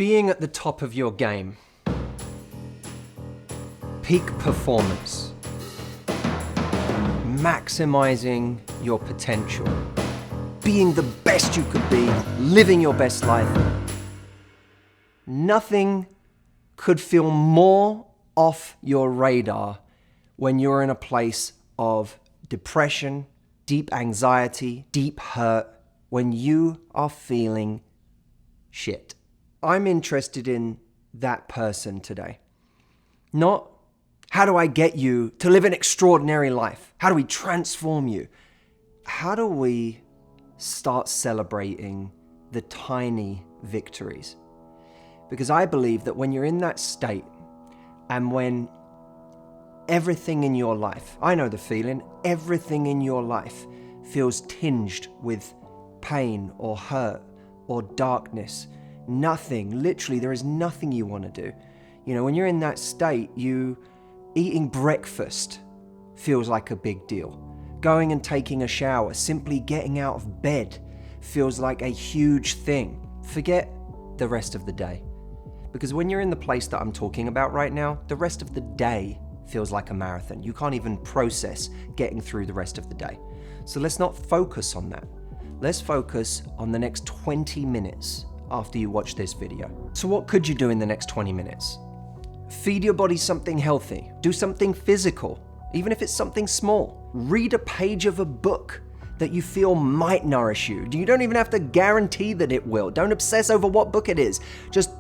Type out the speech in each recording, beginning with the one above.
Being at the top of your game, peak performance, maximizing your potential, being the best you could be, living your best life. Nothing could feel more off your radar when you're in a place of depression, deep anxiety, deep hurt, when you are feeling shit. I'm interested in that person today. Not how do I get you to live an extraordinary life? How do we transform you? How do we start celebrating the tiny victories? Because I believe that when you're in that state and when everything in your life, I know the feeling, everything in your life feels tinged with pain or hurt or darkness, nothing, literally there is nothing you want to do. You know, when you're in that state, eating breakfast feels like a big deal. Going and taking a shower, simply getting out of bed feels like a huge thing. Forget the rest of the day. Because when you're in the place that I'm talking about right now, the rest of the day feels like a marathon. You can't even process getting through the rest of the day. So let's not focus on that. Let's focus on the next 20 minutes after you watch this video. So what could you do in the next 20 minutes? Feed your body something healthy. Do something physical, even if it's something small. Read a page of a book that you feel might nourish you. You don't even have to guarantee that it will. Don't obsess over what book it is. Just,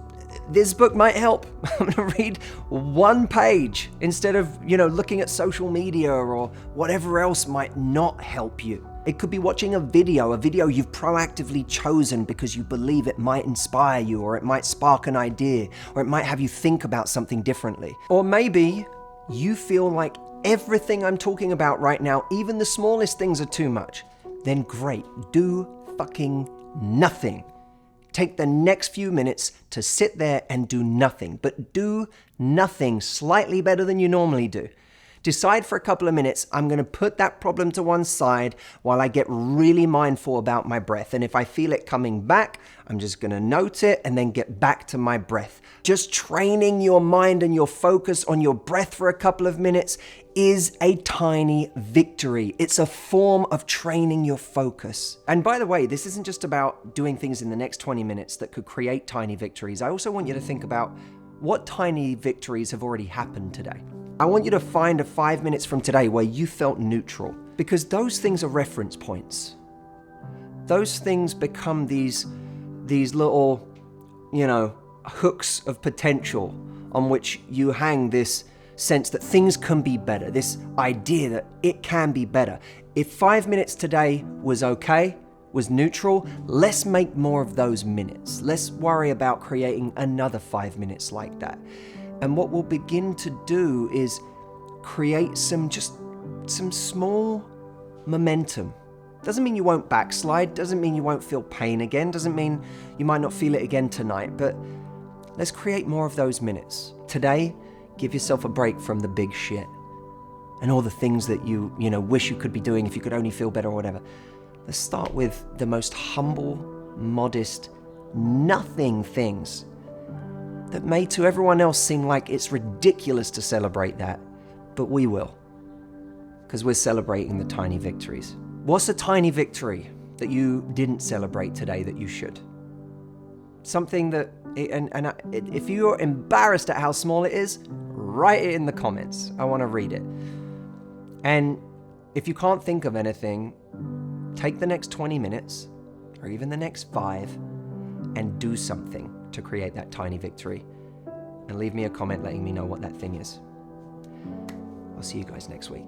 this book might help. I'm gonna read one page instead of, looking at social media or whatever else might not help you. It could be watching a video you've proactively chosen because you believe it might inspire you, or it might spark an idea, or it might have you think about something differently. Or maybe you feel like everything I'm talking about right now, even the smallest things, are too much. Then great, do fucking nothing. Take the next few minutes to sit there and do nothing, but do nothing slightly better than you normally do. Decide for a couple of minutes, I'm going to put that problem to one side while I get really mindful about my breath. And if I feel it coming back, I'm just going to note it and then get back to my breath. Just training your mind and your focus on your breath for a couple of minutes is a tiny victory. It's a form of training your focus. And by the way, this isn't just about doing things in the next 20 minutes that could create tiny victories. I also want you to think about what tiny victories have already happened today. I want you to find a 5 minutes from today where you felt neutral, because those things are reference points. Those things become these little, hooks of potential on which you hang this sense that things can be better, this idea that it can be better. If 5 minutes today was okay, was neutral, let's make more of those minutes. Let's worry about creating another 5 minutes like that. And what we'll begin to do is create some small momentum. Doesn't mean you won't backslide, doesn't mean you won't feel pain again, doesn't mean you might not feel it again tonight, but let's create more of those minutes. Today, give yourself a break from the big shit and all the things that you wish you could be doing if you could only feel better or whatever. Let's start with the most humble, modest, nothing things that may to everyone else seem like it's ridiculous to celebrate that, but we will, because we're celebrating the tiny victories. What's a tiny victory that you didn't celebrate today that you should? Something that, if you're embarrassed at how small it is, write it in the comments. I want to read it. And if you can't think of anything, take the next 20 minutes, or even the next 5, and do something to create that tiny victory. And leave me a comment letting me know what that thing is. I'll see you guys next week.